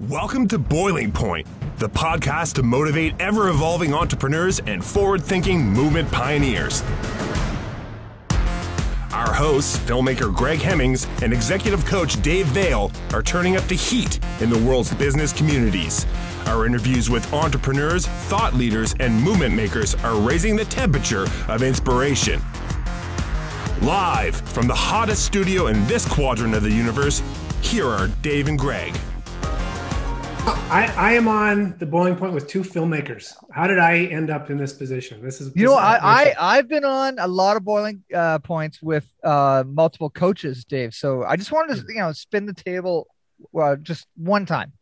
Welcome to Boiling Point, the podcast to motivate ever-evolving entrepreneurs and forward-thinking movement pioneers. Our hosts, filmmaker Greg Hemmings and executive coach Dave Vale, are turning up the heat in the world's business communities. Our interviews with entrepreneurs, thought leaders, and movement makers are raising the temperature of inspiration. Live from the hottest studio in this quadrant of the universe, here are Dave and Greg. I am on the Boiling Point with two filmmakers. How did I end up in this position? I've been on a lot of Boiling Points with multiple coaches, Dave. So I just wanted to, spin the table just one time.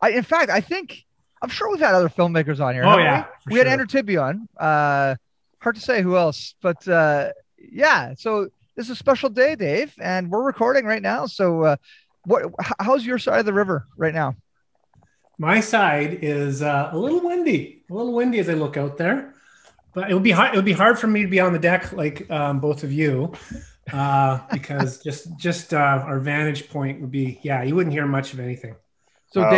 I'm sure we've had other filmmakers on here. Oh yeah, we had Andrew Tibby on. Hard to say who else, but yeah. So this is a special day, Dave, and we're recording right now. So how's your side of the river right now? My side is a little windy as I look out there, but it would be hard for me to be on the deck like both of you, because just our vantage point would be, you wouldn't hear much of anything. So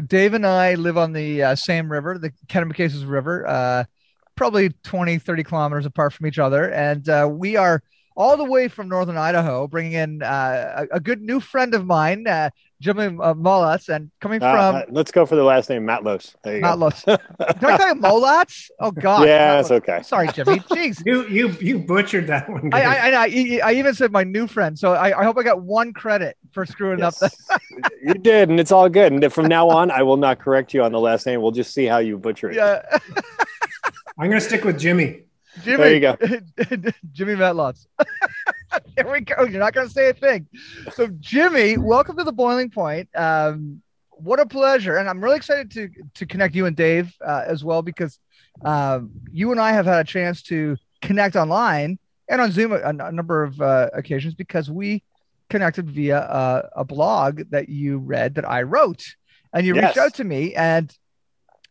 Dave and I live on the same river, the Kennebecasis River, probably 20, 30 kilometers apart from each other. And we are all the way from Northern Idaho, bringing in a good new friend of mine, Jimmy Matlosz, and coming from... let's go for the last name, Matlosz. There you Matlosz. Go. Did I call you Matlosz? Oh, God. Yeah, Matlosz. That's okay. Sorry, Jimmy. Jeez. You butchered that one. I even said my new friend, so I hope I got one credit for screwing up. You did, and it's all good. And from now on, I will not correct you on the last name. We'll just see how you butcher it. Yeah. I'm going to stick with Jimmy. There you go. Jimmy Matlosz. Here we go. You're not going to say a thing. So, Jimmy, welcome to the Boiling Point. What a pleasure. And I'm really excited to connect you and Dave as well, because you and I have had a chance to connect online and on Zoom a number of occasions, because we connected via a blog that you read that I wrote. And you reached out to me, and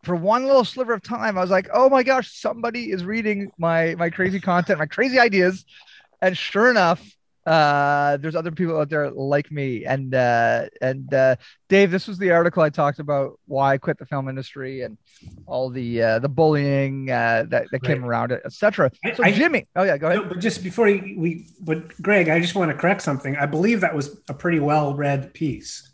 for one little sliver of time, I was like, oh my gosh, somebody is reading my crazy content, my crazy ideas. And sure enough, there's other people out there like me. And Dave, this was the article I talked about why I quit the film industry and all the bullying that came around it, etc. So Jimmy, go ahead. No, but just before but Greg, I just want to correct something. I believe that was a pretty well-read piece.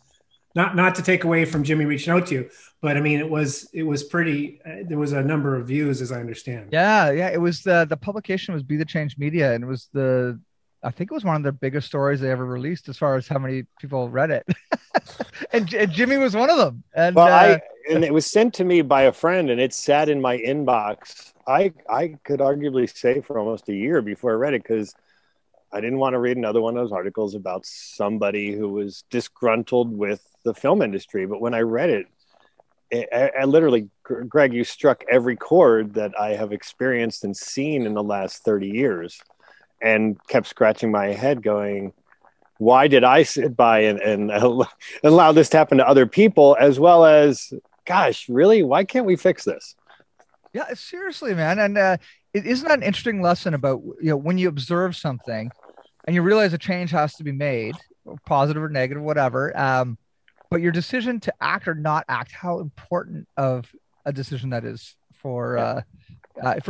Not to take away from Jimmy reaching out to you, but I mean, it was pretty, there was a number of views, as I understand. Yeah. It was the publication was Be the Change Media. And it was I think it was one of their biggest stories they ever released as far as how many people read it. and Jimmy was one of them. And and it was sent to me by a friend, and it sat in my inbox. I could arguably say for almost a year before I read it, because I didn't want to read another one of those articles about somebody who was disgruntled with the film industry. But when I read it, I literally, Greg, you struck every chord that I have experienced and seen in the last 30 years, and kept scratching my head going, why did I sit by and allow this to happen to other people, as well as, gosh, really, why can't we fix this? Yeah, seriously, man. And isn't that an interesting lesson about, when you observe something and you realize a change has to be made, positive or negative, whatever, but your decision to act or not act, how important of a decision that is for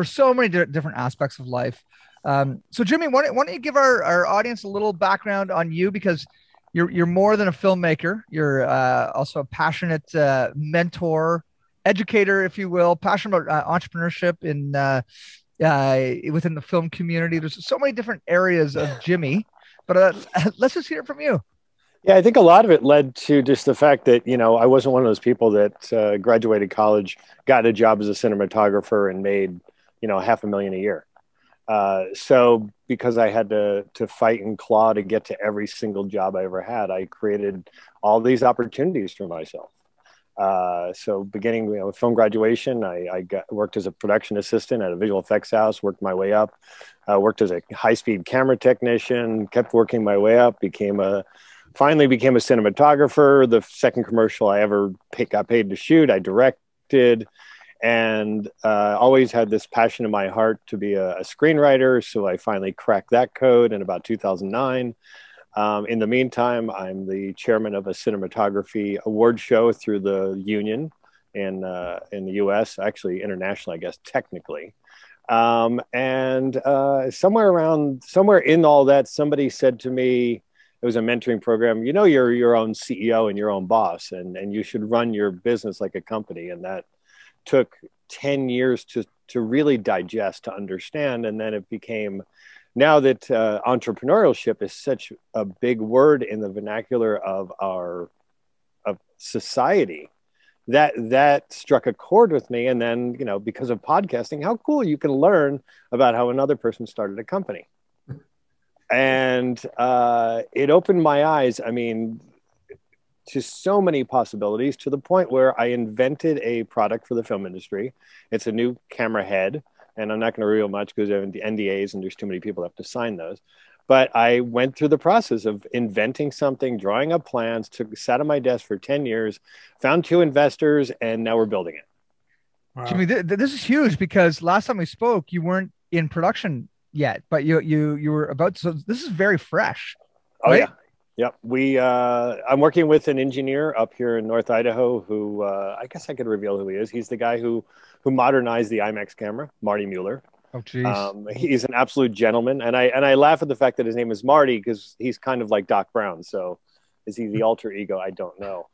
so many different aspects of life. So Jimmy, why don't you give our audience a little background on you, because you're more than a filmmaker. You're also a passionate mentor, educator, if you will, passionate about entrepreneurship within the film community. There's so many different areas of Jimmy, but let's just hear it from you. Yeah, I think a lot of it led to just the fact that, I wasn't one of those people that graduated college, got a job as a cinematographer and made, $500,000 a year. So because I had to fight and claw to get to every single job I ever had, I created all these opportunities for myself. So beginning with film graduation, I worked as a production assistant at a visual effects house, worked my way up, worked as a high-speed camera technician, kept working my way up, finally became a cinematographer. The second commercial I ever got paid to shoot, I directed, and always had this passion in my heart to be a screenwriter. So I finally cracked that code in about 2009. In the meantime, I'm the chairman of a cinematography award show through the union in the U.S., actually international, I guess, technically. Somewhere in all that, somebody said to me, it was a mentoring program, you know, you're your own CEO and your own boss, and you should run your business like a company. And that took 10 years to really digest, to understand. And then it became, now that entrepreneurship is such a big word in the vernacular of society, that struck a chord with me. And then, you know, because of podcasting, how cool you can learn about how another person started a company. And it opened my eyes, I mean, to so many possibilities, to the point where I invented a product for the film industry. It's a new camera head, and I'm not going to reveal much because of the NDAs and there's too many people that have to sign those. But I went through the process of inventing something, drawing up plans, sat on my desk for 10 years, found 2 investors, and now we're building it. Wow. Jimmy, this is huge, because last time we spoke, you weren't in production yet, but you were about to, so this is very fresh. Right? Oh yeah. Yep. I'm working with an engineer up here in North Idaho who, I guess I could reveal who he is. He's the guy who modernized the IMAX camera, Marty Mueller. Oh, geez. He's an absolute gentleman. And I laugh at the fact that his name is Marty, because he's kind of like Doc Brown. So is he the alter ego? I don't know.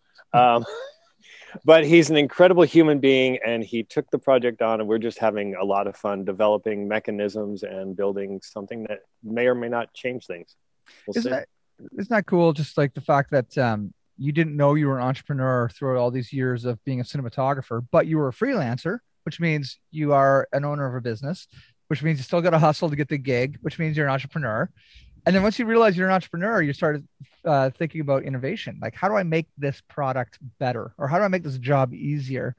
But he's an incredible human being, and he took the project on, and we're just having a lot of fun developing mechanisms and building something that may or may not change things. Isn't that cool? Just like the fact that you didn't know you were an entrepreneur throughout all these years of being a cinematographer, but you were a freelancer, which means you are an owner of a business, which means you still got to hustle to get the gig, which means you're an entrepreneur. And then once you realize you're an entrepreneur, you started thinking about innovation. Like, how do I make this product better? Or how do I make this job easier?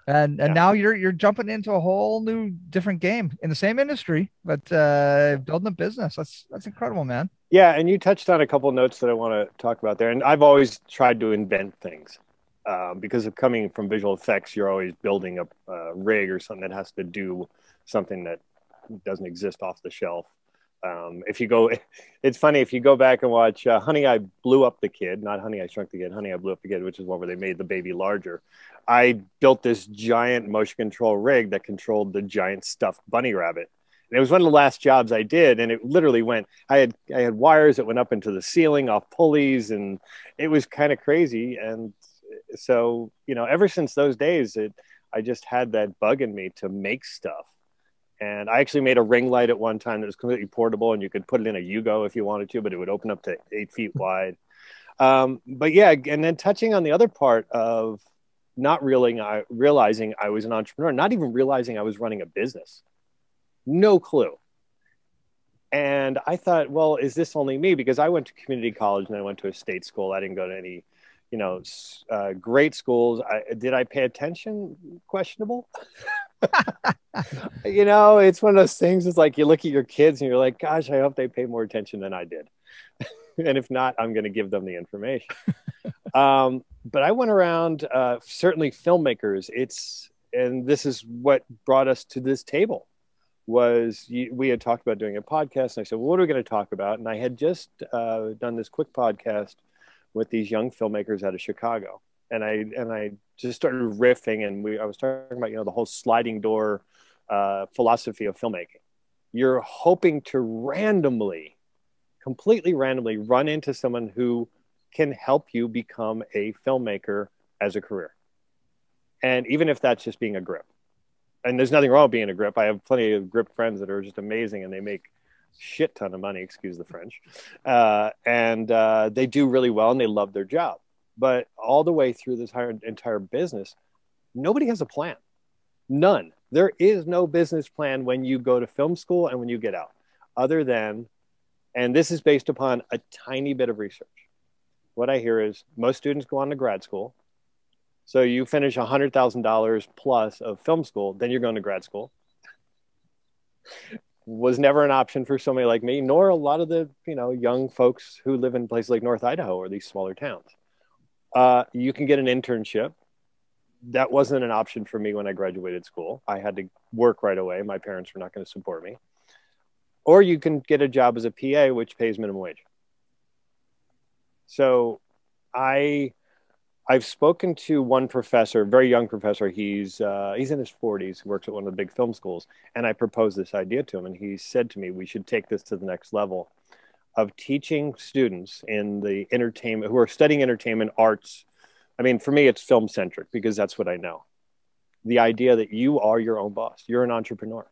And now you're jumping into a whole new different game in the same industry, but building a business. That's incredible, man. Yeah. And you touched on a couple of notes that I want to talk about there. And I've always tried to invent things because of coming from visual effects. You're always building a rig or something that has to do something that doesn't exist off the shelf. It's funny if you go back and watch Honey, I Blew Up the Kid, not Honey, I Shrunk the Kid, Honey, I Blew Up the Kid, which is one where they made the baby larger. I built this giant motion control rig that controlled the giant stuffed bunny rabbit. And it was one of the last jobs I did. And it literally went, I had wires that went up into the ceiling off pulleys, and it was kind of crazy. And so, you know, ever since those days, I just had that bug in me to make stuff. And I actually made a ring light at one time that was completely portable, and you could put it in a Yugo if you wanted to, but it would open up to 8 feet wide. But yeah, and then touching on the other part of not realizing I was an entrepreneur, not even realizing I was running a business. No clue. And I thought, well, is this only me? Because I went to community college and I went to a state school. I didn't go to any, you know, great schools. Did I pay attention? Questionable. You know, it's one of those things. It's like you look at your kids and you're like, gosh, I hope they pay more attention than I did. And if not, I'm going to give them the information. But I went around, certainly filmmakers. And this is what brought us to this table. We had talked about doing a podcast, and I said, well, what are we going to talk about? And I had just done this quick podcast with these young filmmakers out of Chicago. And I just started riffing, and I was talking about, you know, the whole sliding door philosophy of filmmaking. You're hoping to completely randomly run into someone who can help you become a filmmaker as a career. And even if that's just being a grip. And there's nothing wrong with being a grip. I have plenty of grip friends that are just amazing, and they make shit ton of money, excuse the French. And they do really well, and they love their job. But all the way through this entire business, nobody has a plan. None. There is no business plan when you go to film school and when you get out, other than, and this is based upon a tiny bit of research. What I hear is most students go on to grad school. So you finish $100,000 plus of film school, then you're going to grad school. Was never an option for somebody like me, nor a lot of the, you know, young folks who live in places like North Idaho or these smaller towns. You can get an internship. That wasn't an option for me when I graduated school. I had to work right away. My parents were not going to support me. Or you can get a job as a PA, which pays minimum wage. So I've spoken to one professor, very young professor. He's in his 40s, works at one of the big film schools. And I proposed this idea to him. And he said to me, we should take this to the next level of teaching students in the entertainment, who are studying entertainment arts. I mean, for me, it's film centric because that's what I know. The idea that you are your own boss, you're an entrepreneur.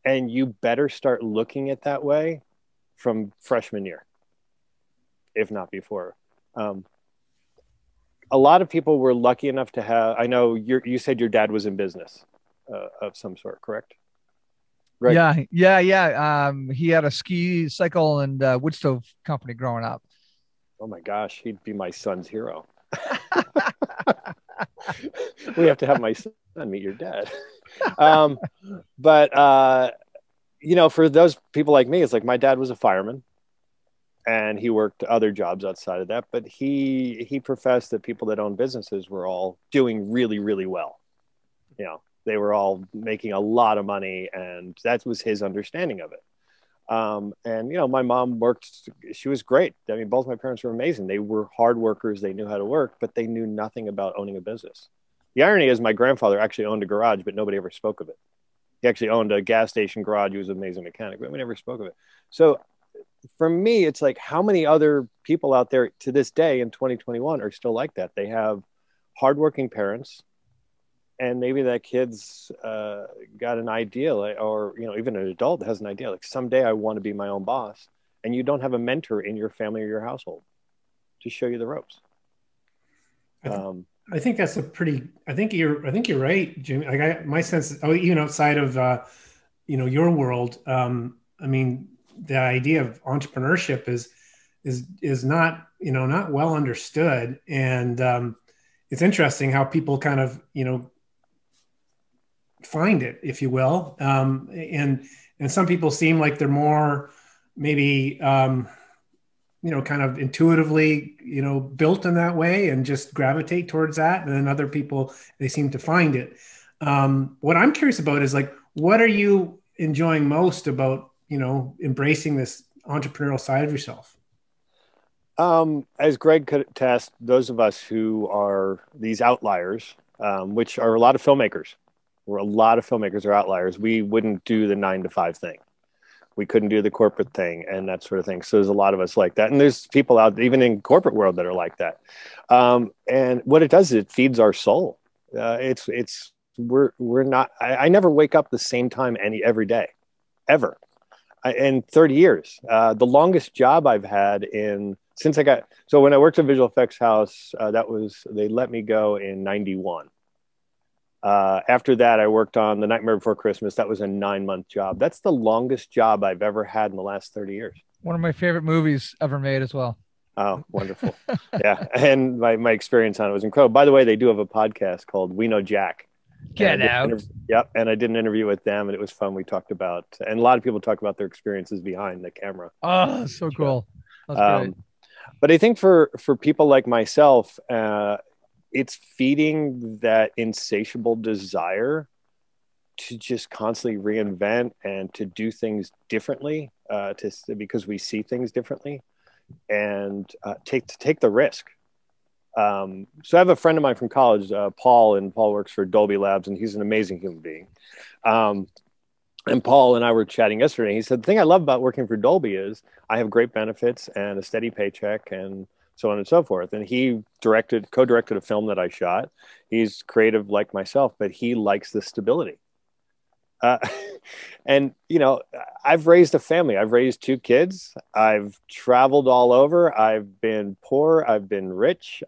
And you better start looking at that way from freshman year, if not before. A lot of people were lucky enough to have, I know you said your dad was in business of some sort, correct? Right. Yeah. He had a ski, cycle, and wood stove company growing up. Oh my gosh, he'd be my son's hero. We have to have my son meet your dad. But for those people like me, it's like my dad was a fireman. And he worked other jobs outside of that, but he professed that people that own businesses were all doing really, really well. They were all making a lot of money, and that was his understanding of it. My mom worked; she was great. I mean, both my parents were amazing. They were hard workers. They knew how to work, but they knew nothing about owning a business. The irony is, my grandfather actually owned a garage, but nobody ever spoke of it. He actually owned a gas station garage. He was an amazing mechanic, but we never spoke of it. So, for me, it's like, how many other people out there to this day in 2021 are still like that? They have hardworking parents, and maybe that kid's got an idea, or even an adult has an idea, like someday I want to be my own boss, and you don't have a mentor in your family or your household to show you the ropes. I think that's I think you're right, Jimmy. Like my sense is, even outside of your world, I mean, the idea of entrepreneurship is not well understood, and it's interesting how people kind of find it, if you will, and some people seem like they're more maybe kind of intuitively built in that way and just gravitate towards that, and then other people, they seem to find it. What I'm curious about is, like, what are you enjoying most about embracing this entrepreneurial side of yourself? As Greg could attest, those of us who are these outliers, which are a lot of filmmakers, are outliers. We wouldn't do the 9-to-5 thing. We couldn't do the corporate thing and that sort of thing. So there's a lot of us like that. And there's people out, even in corporate world, that are like that. And what it does is it feeds our soul. We're not, I never wake up the same time every day, ever. In 30 years, the longest job I've had so when I worked at Visual Effects House, they let me go in 91. After that, I worked on The Nightmare Before Christmas. That was a 9-month job. That's the longest job I've ever had in the last 30 years. One of my favorite movies ever made as well. Oh, wonderful. Yeah. And my experience on it was incredible. By the way, they do have a podcast called We Know Jack. Get out. Yep. And I did an interview with them, and it was fun. We talked about, and a lot of people talk about their experiences behind the camera. Oh, so cool. That's great. But I think for people like myself, it's feeding that insatiable desire to just constantly reinvent and to do things differently, because we see things differently, and take the risk. So I have a friend of mine from college, Paul, and Paul works for Dolby Labs, and he's an amazing human being. And Paul and I were chatting yesterday. He said, the thing I love about working for Dolby is I have great benefits and a steady paycheck and so on and so forth. And he co-directed a film that I shot. He's creative like myself, but he likes the stability. And, I've raised a family. I've raised 2 kids. I've traveled all over. I've been poor. I've been rich.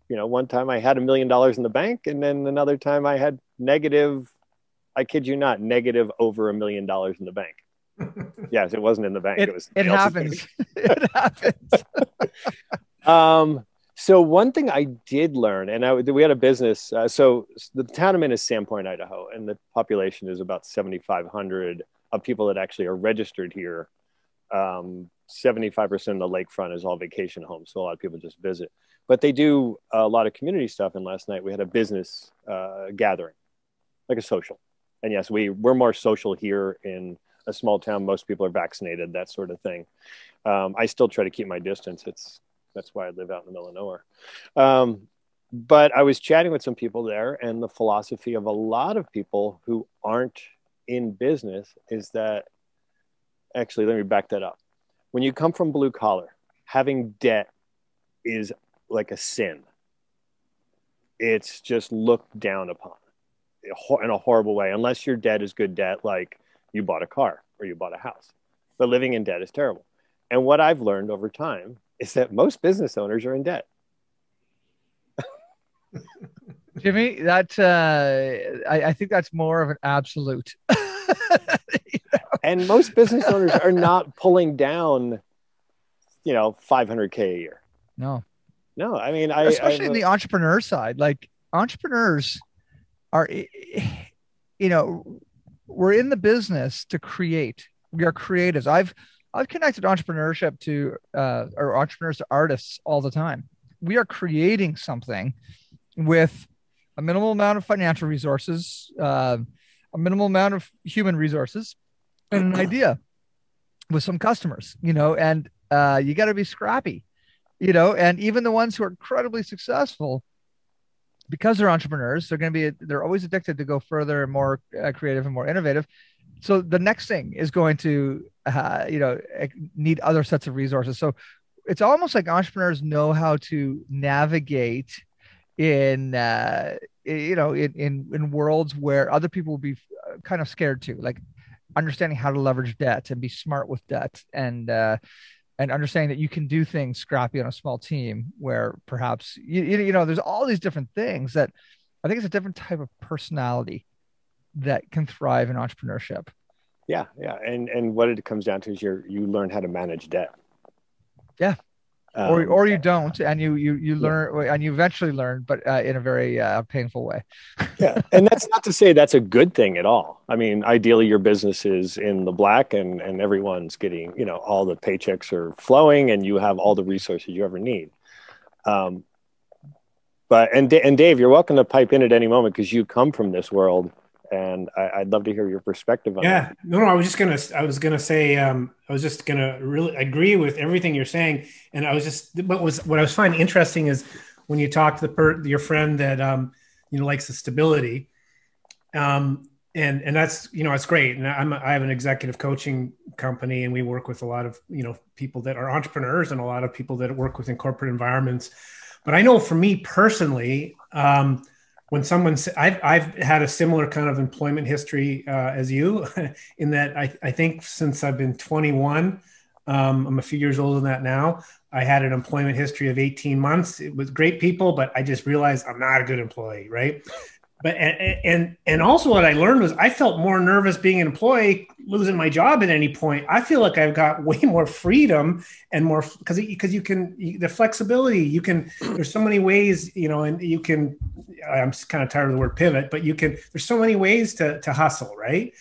One time I had $1 million in the bank, and then another time I had negative, I kid you not, negative over $1 million in the bank. Yes, it wasn't in the bank. It happens. It happens. So one thing I did learn, and we had a business. So the town I'm in is Sandpoint, Idaho, and the population is about 7,500 of people that actually are registered here. 75% of the lakefront is all vacation homes, so a lot of people just visit. But they do a lot of community stuff. And last night we had a business gathering, like a social. And yes, we're more social here in a small town. Most people are vaccinated, that sort of thing. I still try to keep my distance. That's why I live out in the middle of nowhere. But I was chatting with some people there, and the philosophy of a lot of people who aren't in business is that, actually, let me back that up. When you come from blue collar, having debt is like a sin. It's just looked down upon in a horrible way, unless your debt is good debt, like you bought a car or you bought a house. But living in debt is terrible. And what I've learned over time is that most business owners are in debt. Jimmy, that I think that's more of an absolute. And most business owners are not pulling down, $500K a year. No. I mean, especially in the entrepreneur side, like entrepreneurs are, we're in the business to create. We are creatives. I've connected entrepreneurship to or entrepreneurs to artists all the time. We are creating something with a minimal amount of financial resources, a minimal amount of human resources, and an idea with some customers, and you got to be scrappy, and even the ones who are incredibly successful, because they're entrepreneurs, they're always addicted to go further and more creative and more innovative. So the next thing is going to, need other sets of resources. So it's almost like entrepreneurs know how to navigate in worlds where other people will be kind of scared to, like understanding how to leverage debt and be smart with debt, and understanding that you can do things scrappy on a small team, where perhaps there's all these different things that I think it's a different type of personality that can thrive in entrepreneurship. Yeah. And what it comes down to is you learn how to manage debt. Yeah. Or you don't, and you learn, and you eventually learn, but in a very painful way. Yeah, and that's not to say that's a good thing at all. I mean, ideally, your business is in the black, and everyone's getting, all the paychecks are flowing, and you have all the resources you ever need. But Dave, you're welcome to pipe in at any moment, because you come from this world. And I'd love to hear your perspective on that. No, I was just gonna say, I was just gonna really agree with everything you're saying. And what I was finding interesting is when you talk to your friend that, likes the stability. And that's, it's great. And I have an executive coaching company, and we work with a lot of, people that are entrepreneurs and a lot of people that work within corporate environments. But I know for me personally, when I've had a similar kind of employment history as you, in that I think since I've been 21, I'm a few years older than that now. I had an employment history of 18 months. It was great people, but I just realized I'm not a good employee, right? But and also what I learned was I felt more nervous being an employee, losing my job at any point. I feel like I've got way more freedom and more, because you can, the flexibility, there's so many ways, and you can, I'm kind of tired of the word pivot, but there's so many ways to hustle, right?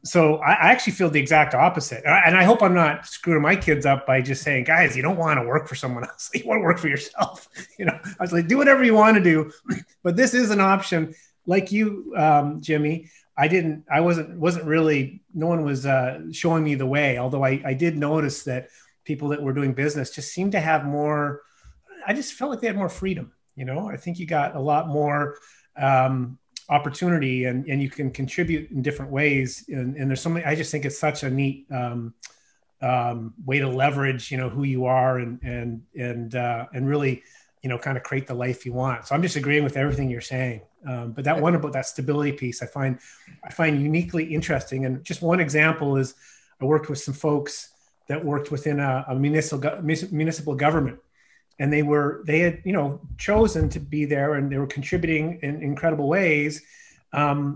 So I actually feel the exact opposite. And I hope I'm not screwing my kids up by just saying, guys, you don't want to work for someone else. You want to work for yourself. I was like, do whatever you want to do, but this is an option. Like you, Jimmy, I wasn't really, no one was showing me the way. Although I did notice that people that were doing business just seemed to have more, I just felt like they had more freedom. I think you got a lot more, opportunity, and you can contribute in different ways. And there's so many, I just think it's such a neat way to leverage, who you are and really, kind of create the life you want. So I'm just agreeing with everything you're saying. But that one about that stability piece, I find uniquely interesting. And just one example is I worked with some folks that worked within a municipal government. And they had, chosen to be there, and they were contributing in incredible ways,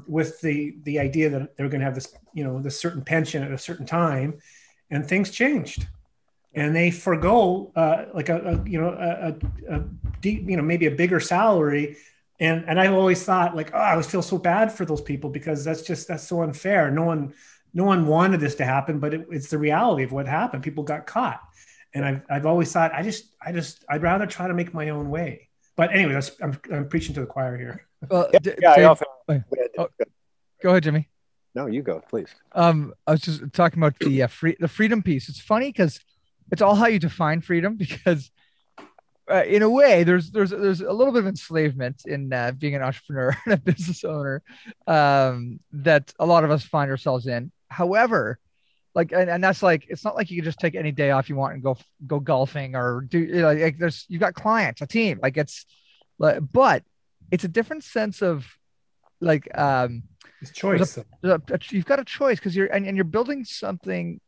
with the idea that they were going to have this, this certain pension at a certain time, and things changed, and they forgo maybe a bigger salary, and I've always thought like, I always feel so bad for those people, because that's so unfair. No one wanted this to happen, but it's the reality of what happened. People got caught. And I've always thought I'd rather try to make my own way. But anyway, I'm preaching to the choir here. Well, go ahead, Jimmy. No, you go, please. I was just talking about the freedom piece. It's funny because it's all how you define freedom. Because in a way, there's a little bit of enslavement in being an entrepreneur and a business owner that a lot of us find ourselves in. However, like, and that's like, it's not like you can just take any day off you want and go golfing or do, you know, like you've got clients, a team, like it's like, but it's a different sense of like, It's choice. you've got a choice because and you're building something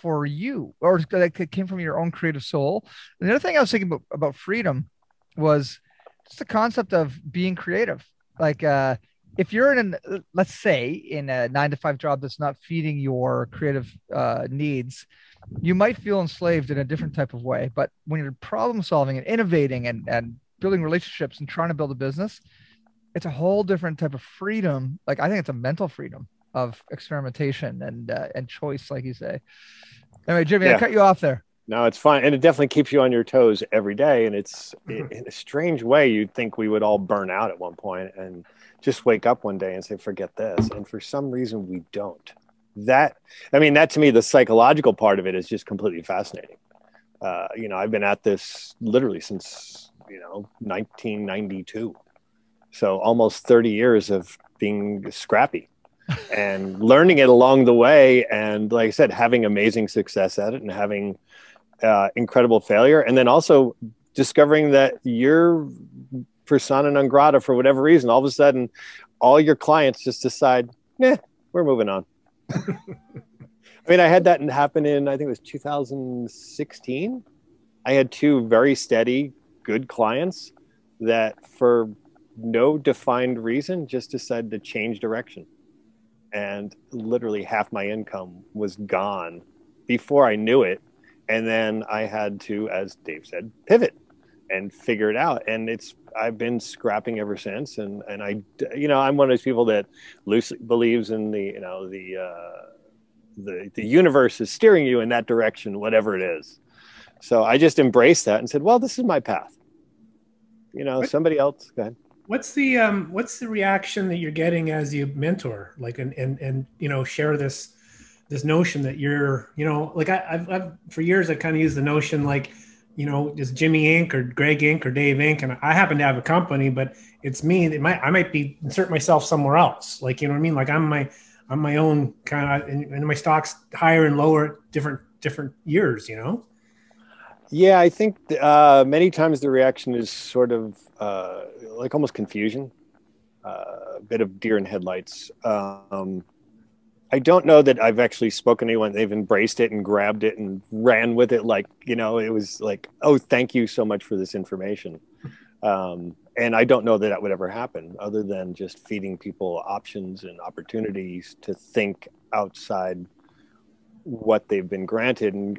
for you, or that came from your own creative soul. And the other thing I was thinking about freedom was just the concept of being creative. Like, if you're in let's say in a 9 to 5 job that's not feeding your creative needs, you might feel enslaved in a different type of way. But when you're problem solving and innovating and building relationships and trying to build a business, it's a whole different type of freedom. Like, I think it's a mental freedom of experimentation and choice, like you say. Anyway, Jimmy, I cut you off there. No, it's fine. And it definitely keeps you on your toes every day. And it's in a strange way, you'd think we would all burn out at one point and just wake up one day and say, forget this. And for some reason we don't. That to me, the psychological part of it is just completely fascinating. You know, I've been at this literally since, 1992. So almost 30 years of being scrappy and learning it along the way. And like I said, having amazing success at it and having incredible failure. And then also discovering that you're persona non grata for whatever reason. All of a sudden, all your clients just decide, we're moving on. I mean, I had that happen in, I think it was 2016. I had 2 very steady, good clients that for no defined reason just decided to change direction. And literally half my income was gone before I knew it. And then I had to, as Dave said, pivot and figure it out. And I've been scrapping ever since. And I'm one of those people that loosely believes in the universe is steering you in that direction, whatever it is. So I just embraced that and said, well, this is my path. Somebody else, go ahead. What's the reaction that you're getting as you mentor, like, and share this notion that you're, like I've for years I've kind of used the notion like, is Jimmy Inc. or Greg Inc. or Dave Inc. And I happen to have a company, but it's me. I might be insert myself somewhere else. Like, you know what I mean? Like I'm my own kind of, and my stocks higher and lower at different years, Yeah, I think many times the reaction is sort of like almost confusion, a bit of deer in headlights. I don't know that I've actually spoken to anyone. They've embraced it and grabbed it and ran with it. Like, it was like, oh, thank you so much for this information. And I don't know that would ever happen other than just feeding people options and opportunities to think outside what they've been granted. And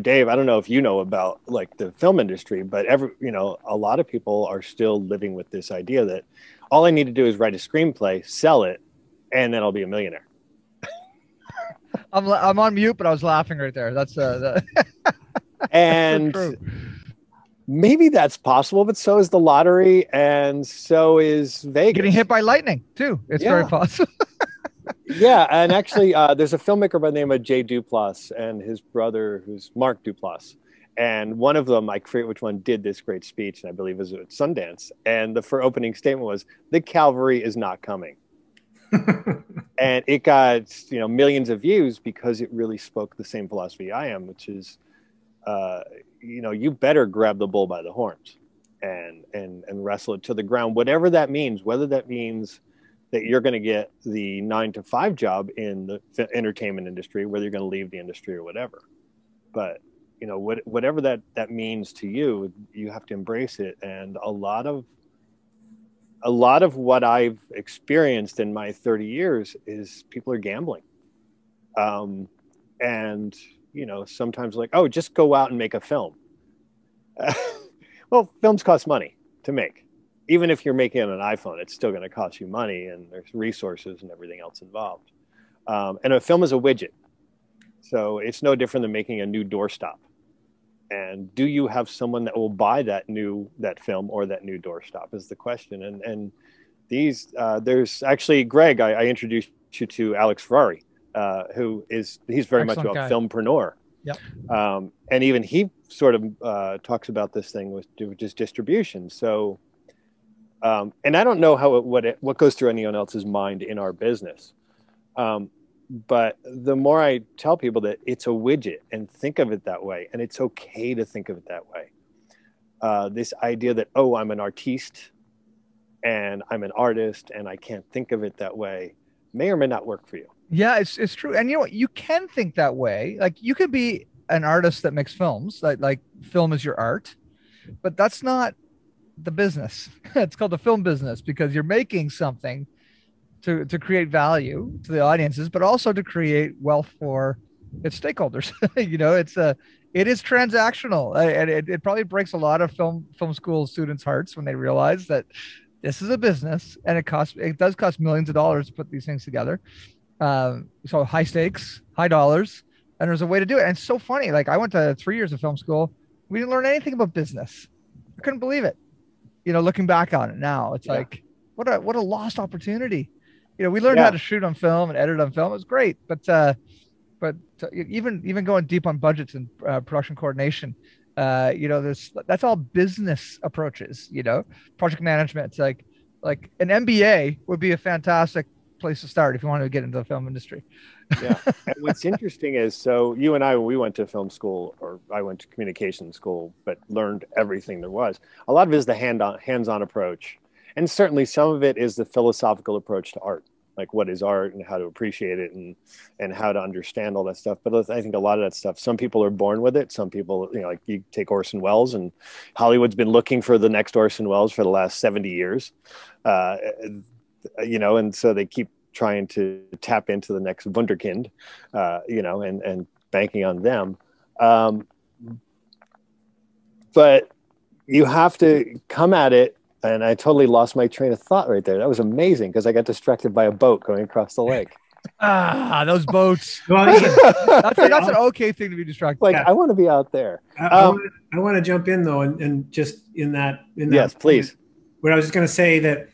Dave, I don't know if you know about like the film industry, but a lot of people are still living with this idea that all I need to do is write a screenplay, sell it, and then I'll be a millionaire. I'm on mute, but I was laughing right there. That's and so maybe that's possible, but so is the lottery, and so is Vegas. Getting hit by lightning too. It's very possible. Yeah, and actually, there's a filmmaker by the name of Jay Duplass and his brother, who's Mark Duplass. And one of them, I forget which one, did this great speech, and I believe it was at Sundance. And the opening statement was, "The cavalry is not coming." And it got millions of views because it really spoke the same philosophy I am, which is, you better grab the bull by the horns and wrestle it to the ground, whatever that means, whether that means that you're going to get the 9 to 5 job in the entertainment industry, whether you're going to leave the industry or whatever. But, whatever that means to you, you have to embrace it. And a lot of what I've experienced in my 30 years is people are gambling. And, sometimes like, oh, just go out and make a film. Well, films cost money to make. Even if you're making it on an iPhone, it's still going to cost you money, and there's resources and everything else involved. And a film is a widget. So it's no different than making a new doorstop. And do you have someone that will buy that film or that new doorstop is the question. And there's actually, Greg, I introduced you to Alex Ferrari, he's very much a filmpreneur. Yep. And even he sort of talks about this thing with just distribution. So, and I don't know what goes through anyone else's mind in our business. But the more I tell people that it's a widget and think of it that way, and it's okay to think of it that way. This idea that, oh, I'm an artiste and I'm an artist and I can't think of it that way may or may not work for you. Yeah, it's true. And you know what? You can think that way. Like you could be an artist that makes films, like film is your art, but that's not the business. It's called the film business because you're making something to create value to the audiences, but also to create wealth for its stakeholders. It is transactional, and it probably breaks a lot of film school students' hearts when they realize that this is a business and it does cost millions of dollars to put these things together. So high stakes, high dollars, and there's a way to do it. And it's so funny. Like I went to 3 years of film school. We didn't learn anything about business. I couldn't believe it. Looking back on it now, it's like, what a lost opportunity. We learned how to shoot on film and edit on film. It was great. But even going deep on budgets and production coordination, that's all business approaches, project management. It's like an MBA would be a fantastic place to start if you want to get into the film industry. Yeah. And what's interesting is, so you and I, we went to film school, or I went to communication school, but learned everything there was. A lot of it is the hands-on approach. And certainly some of it is the philosophical approach to art, like what is art and how to appreciate it and how to understand all that stuff. But I think a lot of that stuff, some people are born with it. Some people, like you take Orson Welles, and Hollywood's been looking for the next Orson Welles for the last 70 years. And so they keep trying to tap into the next wunderkind, and banking on them. But you have to come at it. And I totally lost my train of thought right there. That was amazing because I got distracted by a boat going across the lake. Those boats. Well, that's an okay thing to be distracted. Like, I want to be out there. I want to jump in though, and just in that. Yes, please. What I was just going to say that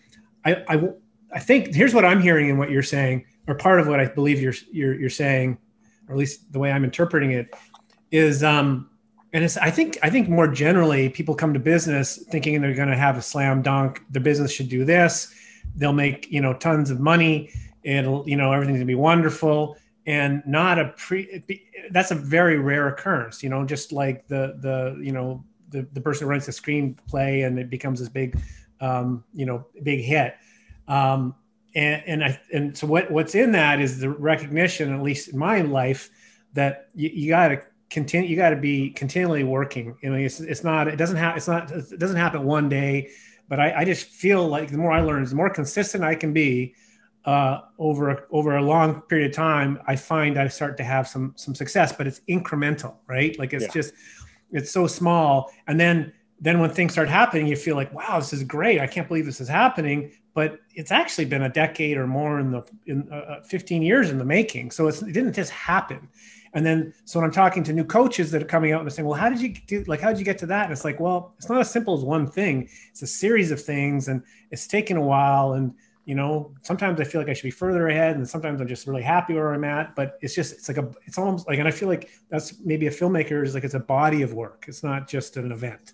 I think here's what I'm hearing and what you're saying, or part of what I believe you're saying, or at least the way I'm interpreting it, is and it's I think more generally people come to business thinking they're going to have a slam dunk. The business should do this. They'll make tons of money. It'll everything's gonna be wonderful, and not that's a very rare occurrence. Just like the person who writes a screenplay and it becomes this big big hit. And so what's in that is the recognition, at least in my life, that you got to continue. You got to be continually working. It doesn't happen one day, but I just feel like the more I learn, the more consistent I can be over a long period of time. I find I start to have some success, but it's incremental, right? Like it's so small, and then when things start happening, you feel like, wow, this is great. I can't believe this is happening. But it's actually been a decade or more in 15 years in the making. So it didn't just happen. And then, so when I'm talking to new coaches that are coming out and saying, well, how did you get to that? And it's like, well, it's not as simple as one thing. It's a series of things, and it's taken a while. And, sometimes I feel like I should be further ahead, and sometimes I'm just really happy where I'm at, but it's almost like, and I feel like that's maybe a filmmaker is like, it's a body of work. It's not just an event.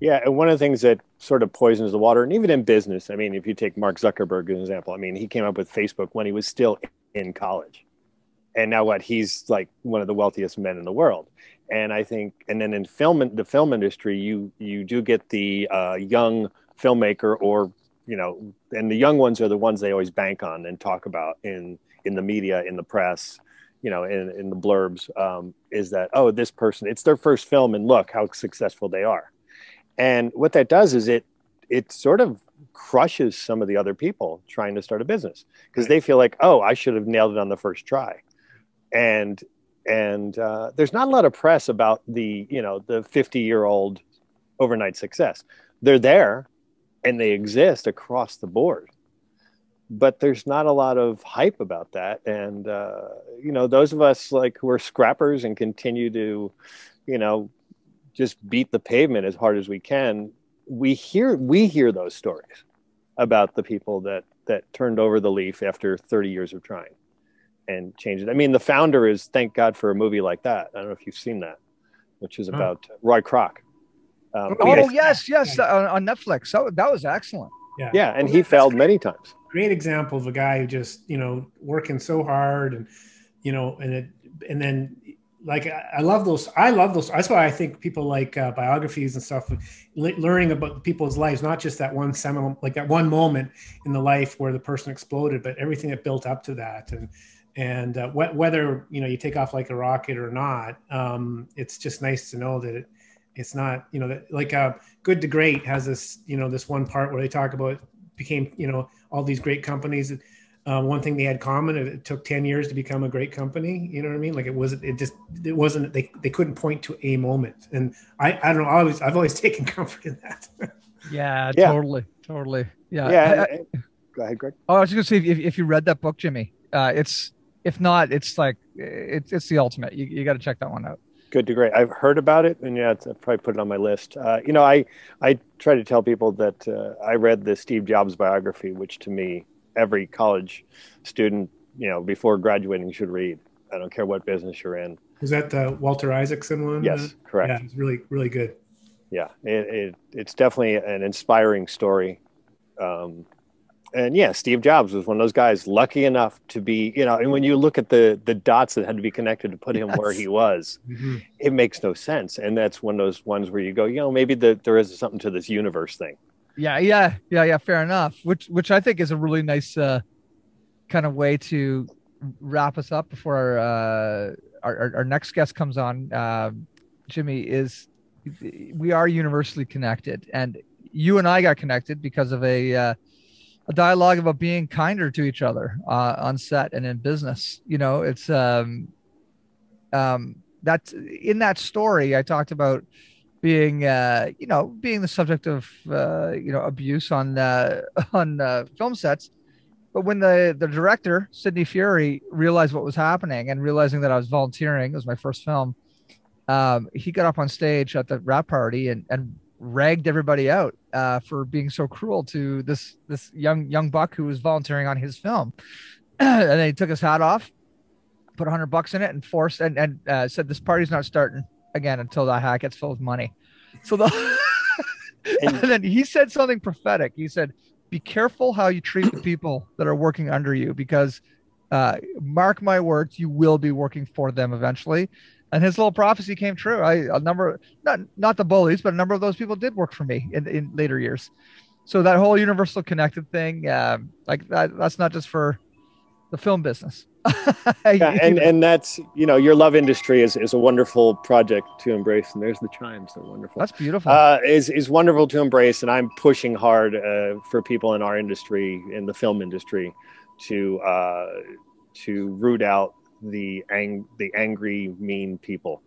Yeah. And one of the things that sort of poisons the water, and even in business, I mean, if you take Mark Zuckerberg as an example, I mean, he came up with Facebook when he was still in college. And now he's like one of the wealthiest men in the world. And I think, and then in the film industry, you do get the young filmmaker, or, and the young ones are the ones they always bank on and talk about in the media, in the press, in the blurbs, is that, oh, this person, it's their first film and look how successful they are. And what that does is it sort of crushes some of the other people trying to start a business, because they feel like, oh, I should have nailed it on the first try. And there's not a lot of press about the 50-year-old overnight success. They're there and they exist across the board, but there's not a lot of hype about that. And, those of us like who are scrappers and continue to, just beat the pavement as hard as we can, we hear those stories about the people that turned over the leaf after 30 years of trying. and change it. I mean, the founder is, thank God for a movie like that. I don't know if you've seen that, which is about Roy Kroc. Yes, on Netflix. So that was excellent. Yeah, and he failed many times. Great example of a guy who just, working so hard and, and then like, I love those. That's why I think people like biographies and stuff, learning about people's lives, not just that one seminal, like that one moment in the life where the person exploded, but everything that built up to that. And whether, you take off like a rocket or not, it's just nice to know that it's not, like Good to Great has this, this one part where they talk about became, all these great companies. One thing they had common, it took 10 years to become a great company. You know what I mean? Like it wasn't, they couldn't point to a moment. And I don't know, I've always taken comfort in that. Yeah, totally. Yeah. Go ahead, Greg. Oh, I was just gonna say, if you read that book, Jimmy, if not, it's like, it's the ultimate. You got to check that one out. Good to Great. I've heard about it, and I'll probably put it on my list. I try to tell people that I read the Steve Jobs biography, which to me, every college student, before graduating should read. I don't care what business you're in. Was that the Walter Isaacson one? Yes, correct. Yeah, it's really, really good. Yeah, it's definitely an inspiring story. And yeah, Steve Jobs was one of those guys lucky enough to be, and when you look at the dots that had to be connected to put him where he was, it makes no sense. And that's one of those ones where you go, maybe there is something to this universe thing. Yeah. Fair enough. Which I think is a really nice kind of way to wrap us up before our next guest comes on. Jimmy, we are universally connected, and you and I got connected because of a dialogue about being kinder to each other on set and in business. It's that's in that story I talked about being being the subject of abuse on film sets. But when the director, Sidney Fury, realized what was happening and realizing that I was volunteering, it was my first film, he got up on stage at the wrap party and ragged everybody out for being so cruel to this young buck who was volunteering on his film. And then he took his hat off, put $100 in it, and forced and said, "This party's not starting again until that hat gets filled with money." So and then he said something prophetic. He said, "Be careful how you treat the people that are working under you, because mark my words, you will be working for them eventually." And his little prophecy came true. Not the bullies, but a number of those people did work for me in later years. So that whole universal connected thing, like that's not just for the film business. And that's, your love industry is a wonderful project to embrace. And there's the chimes. They're wonderful. That's beautiful. Is wonderful to embrace. And I'm pushing hard for people in our industry, in the film industry, to root out the angry, mean people.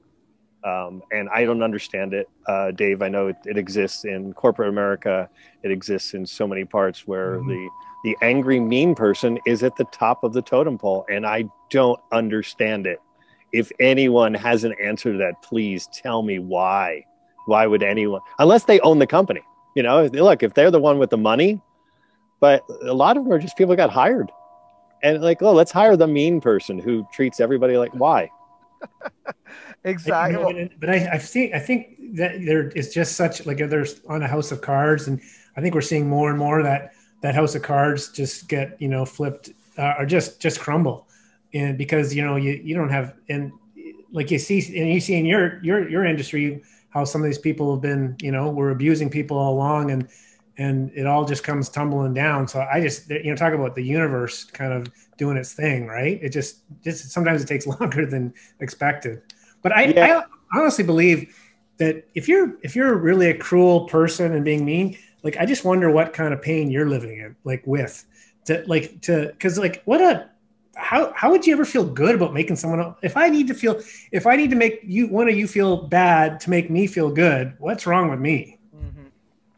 And I don't understand it. Dave, I know it exists in corporate America. It exists in so many parts where the angry, mean person is at the top of the totem pole. And I don't understand it. If anyone has an answer to that, please tell me why. Why would anyone, unless they own the company, look, if they're the one with the money, but a lot of them are just people who got hired. And like, let's hire the mean person who treats everybody like, why? Exactly. But I think that there is just such, like, there's on a house of cards, and I think we're seeing more and more that house of cards just get, flipped or just crumble. And because, you don't have, and like you see in your industry, how some of these people have been, were abusing people all along, and it all just comes tumbling down. So I just, talk about the universe kind of doing its thing, right? It just sometimes it takes longer than expected. But I honestly believe that if you're really a cruel person and being mean, like, I just wonder what kind of pain you're living in, like, how would you ever feel good about making someone else? If I need to make one of you feel bad to make me feel good, what's wrong with me?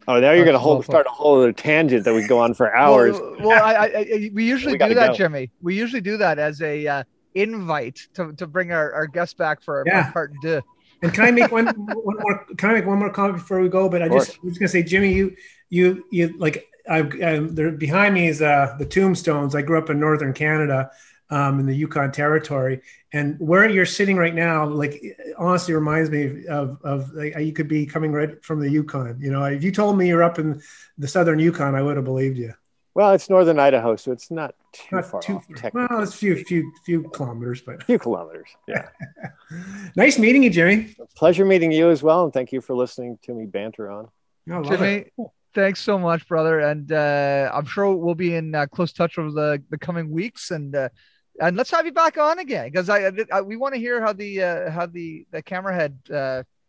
Oh, now you're going to start a whole other tangent that we go on for hours. Well, we usually do that, Jimmy. We usually do that as a invite to bring our guests back for part two. And can I make one more comment before we go? But I was going to say, Jimmy, you like, there behind me is the tombstones. I grew up in northern Canada, in the Yukon Territory. And where you're sitting right now, like, honestly reminds me of like, you could be coming right from the Yukon. You know, if you told me you're up in the southern Yukon, I would have believed you. Well, it's northern Idaho, so it's not too far off. Well, it's few kilometers, but a few kilometers. Yeah. Nice meeting you, Jimmy. Pleasure meeting you as well, and thank you for listening to me banter on. Jimmy, thanks so much, brother, and I'm sure we'll be in close touch over the coming weeks, and let's have you back on again, because we want to hear how the camera head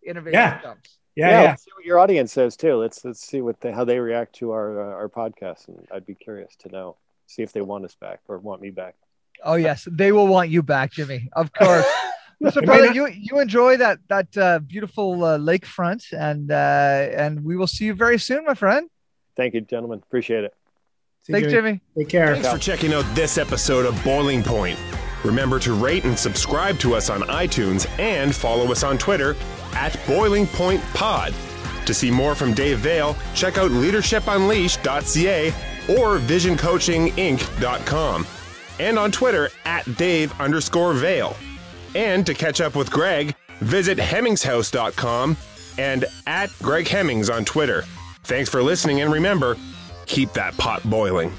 innovation comes. Yeah. Let's see what your audience says too. Let's see how they react to our podcast, and I'd be curious to know. See if they want us back or want me back. Oh yes, they will want you back, Jimmy. Of course. So, brother, you enjoy that beautiful lakefront, and we will see you very soon, my friend. Thank you, gentlemen. Appreciate it. Thanks, Jimmy. Take care. Thanks for checking out this episode of Boiling Point. Remember to rate and subscribe to us on iTunes and follow us on Twitter at Boiling Point Pod. To see more from Dave Vale, check out leadershipunleashed.ca or visioncoachinginc.com, and on Twitter at Dave_Vale. And to catch up with Greg, visit hemmingshouse.com and at Greg Hemmings on Twitter. Thanks for listening, and remember, keep that pot boiling.